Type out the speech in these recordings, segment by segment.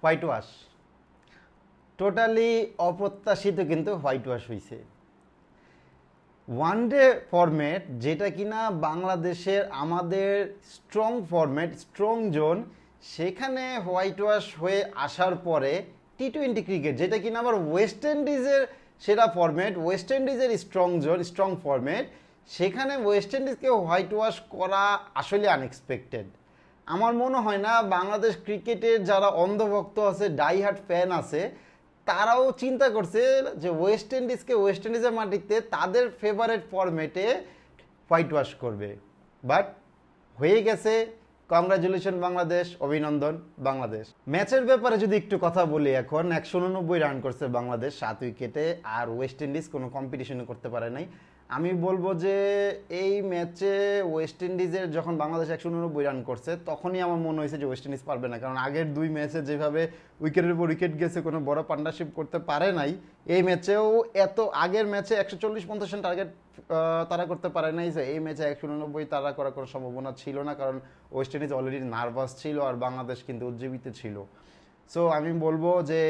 White wash, totally অপ্রত্যাশিত কিন্তু white wash হয়েছে। ওয়ান ডে ফরম্যাট যেটা কিনা বাংলাদেশের আমাদের স্ট্রং ফরম্যাট, স্ট্রং জোন, সেখানে হোয়াইট ওয়াশ হয়ে আসার পরে টি-20 ক্রিকেট যেটা কিনা আবার ওয়েস্ট ইন্ডিজের সেরা ফরম্যাট, ওয়েস্ট ইন্ডিজের স্ট্রং জোন, স্ট্রং ফরম্যাট, সেখানে ওয়েস্ট ইন্ডিজকে হোয়াইট ওয়াশ করা আসলে আনএক্সপেক্টেড। আমার মনে হয় না বাংলাদেশ ক্রিকেটের যারা অন্ধভক্ত আছে, ডাইহার্ট ফ্যান আছে, তারাও চিন্তা করছে যে ওয়েস্ট ইন্ডিজকে ওয়েস্ট ইন্ডিজের মাটিতে তাদের ফেভারিট ফরম্যাটে হোয়াইট ওয়াশ করবে, বাট হয়ে গেছে। কংগ্রাচুলেশন বাংলাদেশ, অভিনন্দন বাংলাদেশ। ম্যাচের ব্যাপারে যদি একটু কথা বলি, এখন 189 রান করছে বাংলাদেশ 7 উইকেটে, আর ওয়েস্ট ইন্ডিজ কোনো কম্পিটিশনে করতে পারে নাই। আমি বলবো যে এই ম্যাচে ওয়েস্ট ইন্ডিজের যখন বাংলাদেশ 189 রান করছে তখনই আমার মনে হয়েছে যে ওয়েস্ট ইন্ডিজ পারবে না, কারণ আগের 2 ম্যাচে যেভাবে উইকেটের উপর উইকেট গেছে, কোনো বড় পার্টনারশিপ করতে পারে নাই। এই ম্যাচেও এত আগের ম্যাচে 140-50 রান টার্গেট তারা করতে পারে নাই, যে এই ম্যাচে 189 তারা করার কোনো সম্ভাবনা ছিল না, কারণ ওয়েস্ট ইন্ডিজ অলরেডি নার্ভাস ছিল আর বাংলাদেশ কিন্তু উজ্জীবিত ছিল। সো আমি বলবো যে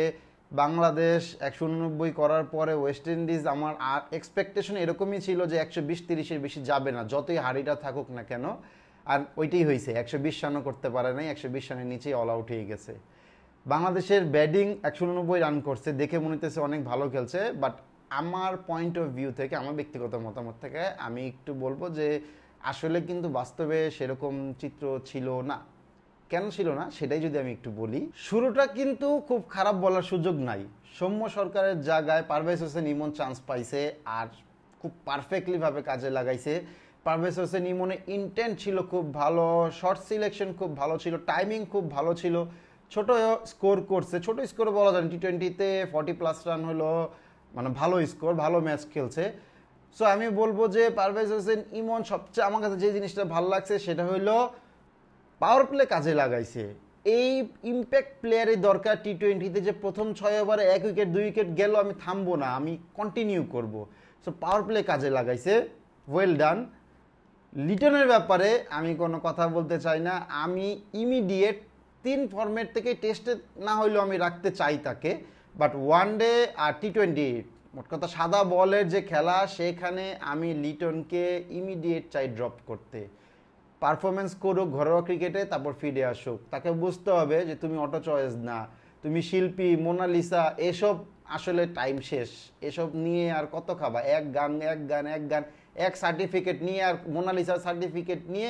বাংলাদেশ 189 করার পরে ওয়েস্ট ইন্ডিজ, আমার এক্সপেকটেশন এরকমই ছিল যে 120-30-এর বেশি যাবে না, যতই হারিটা থাকুক না কেন। আর ওইটাই হয়েছে, 120 রানও করতে পারে নাই, 120 রানের নিচেই অল আউট হয়ে গেছে। বাংলাদেশের ব্যাটিং 189 রান করছে, দেখে মনে হতেছে অনেক ভালো খেলছে, বাট আমার পয়েন্ট অফ ভিউ থেকে, আমার ব্যক্তিগত মতামত থেকে আমি একটু বলবো যে আসলে কিন্তু বাস্তবে সেরকম চিত্র ছিল না। কেন ছিল না সেটাই যদি আমি একটু বলি, শুরুটা কিন্তু খুব খারাপ বলার সুযোগ নাই। সৌম্য সরকারের জায়গায় পারভেজ হোসেন ইমন চান্স পাইছে আর খুব পারফেক্টলি ভাবে কাজে লাগাইছে। পারভেজ হোসেন ইমনের ইন্টেন্ট ছিল খুব ভালো, শর্ট সিলেকশন খুব ভালো ছিল, টাইমিং খুব ভালো ছিল, ছোট স্কোর করছে, ছোট স্কোর বলা যায়, টি-20তে 40+ রান হলো, মানে ভালো স্কোর, ভালো ম্যাচ খেলছে। সো আমি বলবো যে পারভেজ হোসেন ইমন সবচেয়ে আমার কাছে যে জিনিসটা ভালো লাগছে সেটা হইলো পাওয়ার প্লে কাজে লাগাইছে। এই ইম্প্যাক্ট প্লেয়ারের দরকার টি-20তে, যে প্রথম 6 ওভারে 1 উইকেট 2 উইকেট গেল, আমি থামবো না, আমি কন্টিনিউ করব। সো পাওয়ার প্লে কাজে লাগাইছে, ওয়েল ডান। লিটনের ব্যাপারে আমি কোনো কথা বলতে চাই না, আমি ইমিডিয়েট 3 ফরম্যাট থেকে টেস্টে না হইলেও আমি রাখতে চাই তাকে, বাট ওয়ান ডে আর টি-20, মোট কথা সাদা বলের যে খেলা, সেখানে আমি লিটনকে ইমিডিয়েট চাই ড্রপ করতে। পারফরমেন্স করুক ঘরোয়া ক্রিকেটে, তারপর ফিরে আসুক। তাকে বুঝতে হবে যে তুমি অটো চয়েস না, তুমি শিল্পী, মোনালিসা, এসব আসলে টাইম শেষ, এসব নিয়ে আর কত খাবা? এক গান এক সার্টিফিকেট নিয়ে আর মোনালিসার সার্টিফিকেট নিয়ে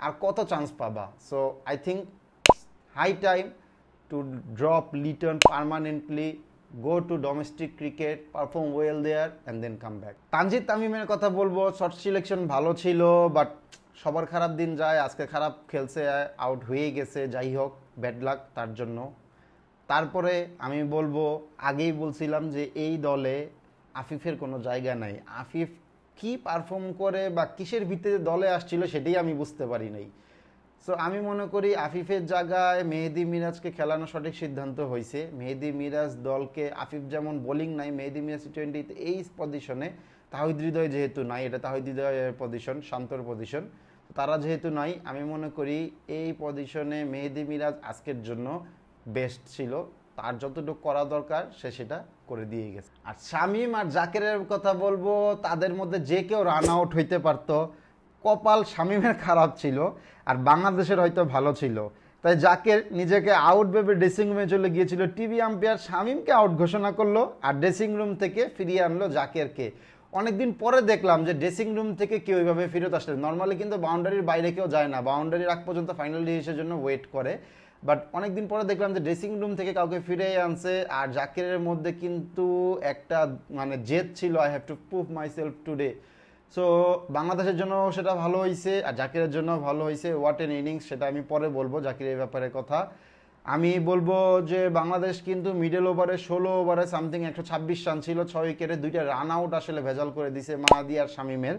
আর কত চান্স পাবা? So I think high time to drop Liton permanently, go to domestic cricket, perform well there and then come back. Tanzid তামিমের কথা বলবো, শর্ট সিলেকশন ভালো ছিল, বাট সবার খারাপ দিন যায়, আজকে খারাপ খেলছে, আউট হয়ে গেছে, যাই হোক, ব্যাড লাক তার জন্য। তারপরে আমি বলবো, আগেই বলছিলাম যে এই দলে আফিফের কোনো জায়গা নাই। আফিফ কি পারফর্ম করে বা কিসের ভিত্তিতে দলে আসছিল সেটাই আমি বুঝতে পারি নাই। সো আমি মনে করি আফিফের জায়গায় মেহেদী মিরাজকে খেলানো সঠিক সিদ্ধান্ত হয়েছে। মেহেদী মিরাজ দলকে, আফিফ যেমন বোলিং নাই, মেহেদী মিরাজ টি-20তে এই পজিশনে, তাহিদ হৃদয় যেহেতু নাই, এটা তাহিদ হৃদয়ের পজিশন, শান্তর পজিশন, তারা যেহেতু নাই, আমি মনে করি এই পজিশনে মেহেদী মিরাজ আজকের জন্য বেস্ট ছিল। তার যতটুকু করা দরকার সে সেটা করে দিয়ে গেছে। আর শামীম আর জাকেরের কথা বলবো, তাদের মধ্যে যে কেউ রান আউট হইতে পারতো। কপাল শামীমের খারাপ ছিল আর বাংলাদেশের হয়তো ভালো ছিল, তাই জাকের নিজেকে আউট ভেবে ড্রেসিং রুমে চলে গিয়েছিল। টিভি আম্পায়ার শামীমকে আউট ঘোষণা করলো আর ড্রেসিং রুম থেকে ফিরিয়ে আনলো জাকেরকে। অনেকদিন পরে দেখলাম যে ড্রেসিং রুম থেকে কেউ ওইভাবে ফেরত আসলে, নর্মালি কিন্তু বাউন্ডারির বাইরে কেউ যায় না, বাউন্ডারির আগ পর্যন্ত ফাইনাল ডিসিশনের জন্য ওয়েট করে, বাট অনেকদিন পরে দেখলাম যে ড্রেসিং রুম থেকে কাউকে ফিরে আনছে। আর জাকিরের মধ্যে কিন্তু একটা মানে জেদ ছিল, I have to prove myself today. So বাংলাদেশের জন্য সেটা ভালো হয়েছে আর জাকিরের জন্য ভালো হয়েছে। হোয়াট এন ইনিংস, সেটা আমি পরে বলবো জাকিরের ব্যাপারে কথা। আমি বলবো যে বাংলাদেশ কিন্তু মিডল ওভারে 16 ওভারে সামথিং 126 রান ছিল, 6 উইকেটে 2টা রান আউট আসলে ভেজাল করে দিছে মাহাদি আর শামীমের,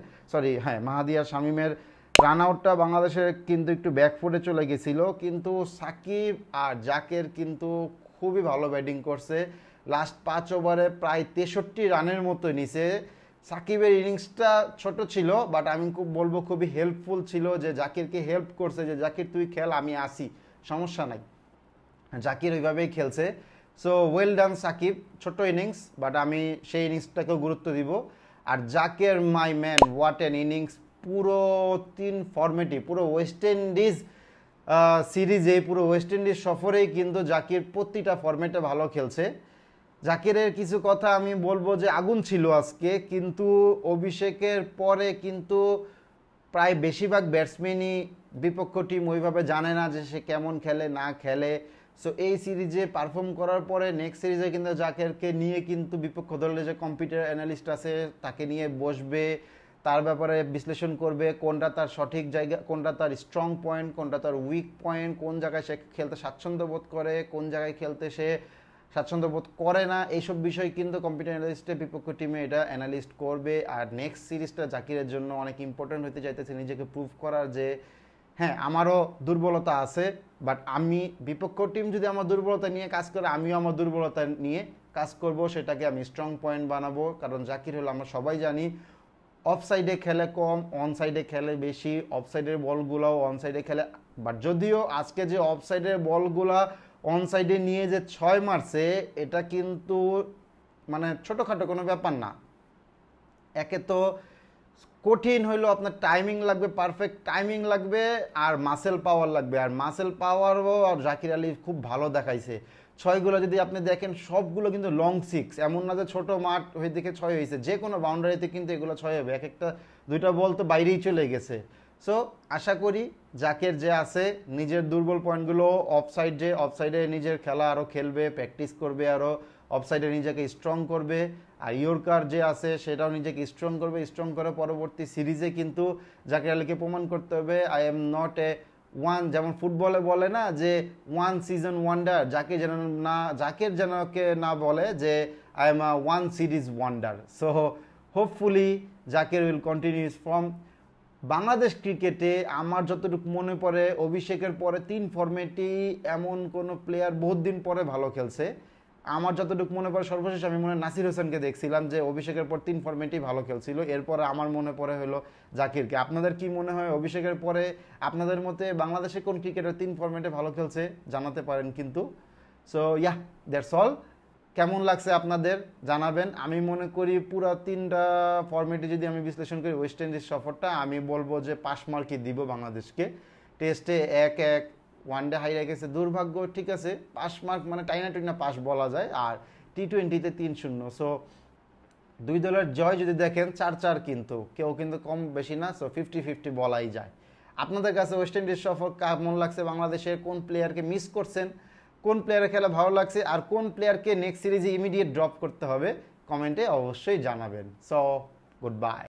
মাহাদি আর শামীমের রান আউটটা বাংলাদেশের কিন্তু একটু ব্যাকফুটে চলে গেছিল। কিন্তু সাকিব আর জাকের কিন্তু খুবই ভালো ব্যাটিং করছে, লাস্ট 5 ওভারে প্রায় 63 রানের মতো নিছে। সাকিবের ইনিংসটা ছোট ছিল, বাট আমি বলবো খুবই হেল্পফুল ছিল, যে জাকিরকে হেল্প করছে যে জাকির তুই খেল, আমি আসি, সমস্যা নাই। জাকির ওইভাবেই খেলছে। সো ওয়েল ডান সাকিব, ছোট্ট ইনিংস, বাট আমি সেই ইনিংসটাকেও গুরুত্ব দিব। আর Zakir my man, what an innings! পুরো 3 ফরম্যাটই, পুরো ওয়েস্ট ইন্ডিজ সিরিজে, পুরো ওয়েস্ট ইন্ডিজ সফরেই কিন্তু জাকির প্রতিটা ফরম্যাটে ভালো খেলছে। জাকিরের কিছু কথা আমি বলবো যে আগুন ছিল আজকে, কিন্তু অভিষেকের পরে কিন্তু প্রায় বেশিরভাগ ব্যাটসম্যানই বিপক্ষ টিম ওইভাবে জানে না যে সে কেমন খেলে না খেলে। সো এই সিরিজে পারফর্ম করার পরে নেক্সট সিরিজে কিন্তু জাকিরকে নিয়ে কিন্তু বিপক্ষ দলের যে কম্পিউটার অ্যানালিস্ট আছে তাকে নিয়ে বসবে, তার ব্যাপারে বিশ্লেষণ করবে কোনটা তার সঠিক জায়গা, কোনটা তার স্ট্রং পয়েন্ট, কোনটা তার উইক পয়েন্ট, কোন জায়গায় সে খেলতে স্বাচ্ছন্দ্য বোধ করে, কোন জায়গায় খেলতে সে স্বাচ্ছন্দ্য বোধ করে না। এইসব বিষয় কিন্তু কম্পিউটার অ্যানালিস্টে বিপক্ষ টিমে এটা অ্যানালিস্ট করবে। আর নেক্সট সিরিজটা জাকিরের জন্য অনেক ইম্পর্টেন্ট হতে চাইতেছে, নিজেকে প্রুভ করার যে হ্যাঁ আমারও দুর্বলতা আছে, বাট আমি বিপক্ষ টিম যদি আমার দুর্বলতা নিয়ে কাজ করে আমিও আমার দুর্বলতা নিয়ে কাজ করব, সেটাকে আমি স্ট্রং পয়েন্ট বানাবো। কারণ জাকির হলো আমরা সবাই জানি অফ সাইডে খেলে কম, অন সাইডে খেলে বেশি, অফ সাইডের বলগুলোও অন সাইডে খেলে। বাট যদিও আজকে যে অফ সাইডের বলগুলা অন সাইডে নিয়ে যে 6 মারছে, এটা কিন্তু মানে ছোটোখাটো কোনো ব্যাপার না। একে তো কঠিন হইলো, আপনার টাইমিং লাগবে, পারফেক্ট টাইমিং লাগবে, আর মাসেল পাওয়ার লাগবে। আর মাসেল পাওয়ারও আর জাকির আলী খুব ভালো দেখাইছে। 6গুলো যদি আপনি দেখেন সবগুলো কিন্তু লং 6, এমন না যে ছোট মাঠ হয়ে দেখে 6 হয়েছে, যে কোনো বাউন্ডারিতে কিন্তু এগুলো 6 হবে। এক একটা 2টা বল তো বাইরেই চলে গেছে। সো আশা করি জাকির যে আছে নিজের দুর্বল পয়েন্টগুলো অফসাইডে নিজের খেলা আরও খেলবে, প্র্যাকটিস করবে, আরও অফসাইডে নিজেকে স্ট্রং করবে। আর ইয়র্কার যে আছে সেটাও নিজেকে স্ট্রং করবে, স্ট্রং করে পরবর্তী সিরিজে কিন্তু জাকির আলীকে প্রমাণ করতে হবে I am not a one, যেমন ফুটবলে বলে না যে ওয়ান সিজন ওয়ান্ডার, জাকির যেনকে না বলে যে I am a one series wonder. So hopefully Zakir will continuous from Bangladesh ক্রিকেটে। আমার যতটুকু মনে পড়ে অভিষেকের পরে 3 ফরম্যাটেই এমন কোনো প্লেয়ার বহুত দিন পরে ভালো খেলছে। আমার যতটুকু মনে পড়ে সর্বশেষ আমি মনে নাসির হোসেনকে দেখছিলাম যে অভিষেকের পর 3 ফরম্যাটেই ভালো খেলছিল, এরপরে আমার মনে পড়ে হলো জাকিরকে। আপনাদের কি মনে হয় অভিষেকের পরে আপনাদের মতে বাংলাদেশে কোন ক্রিকেটার 3 ফরম্যাটে ভালো খেলছে জানাতে পারেন কিন্তু। So that's all. কেমন লাগছে আপনাদের জানাবেন। আমি মনে করি পুরো 3টা ফরম্যাটে যদি আমি বিশ্লেষণ করি ওয়েস্ট ইন্ডিজ সফরটা, আমি বলবো যে 5 মার্কই দিব বাংলাদেশকে। টেস্টে 1-1, ওয়ানডে হাইরা গেছে দুর্ভাগ্য, ঠিক আছে 5 মার্ক মানে টাইনা 5 বলা যায়। আর টি20তে 3-0। সো 2 দলের জয় যদি দেখেন 4-4, কিন্তু কেউ কিন্তু কম বেশি না। সো 50-50 বলাই যায়। আপনাদের কাছে ওয়েস্ট ইন্ডিজ সফর কেমন লাগছে, বাংলাদেশের কোন প্লেয়ারকে মিস করছেন, কোন প্লেয়ারের খেলা ভালো লাগছে, আর কোন প্লেয়ারকে নেক্সট সিরিজে ইমিডিয়েট ড্রপ করতে হবে, কমেন্টে অবশ্যই জানাবেন। So good bye.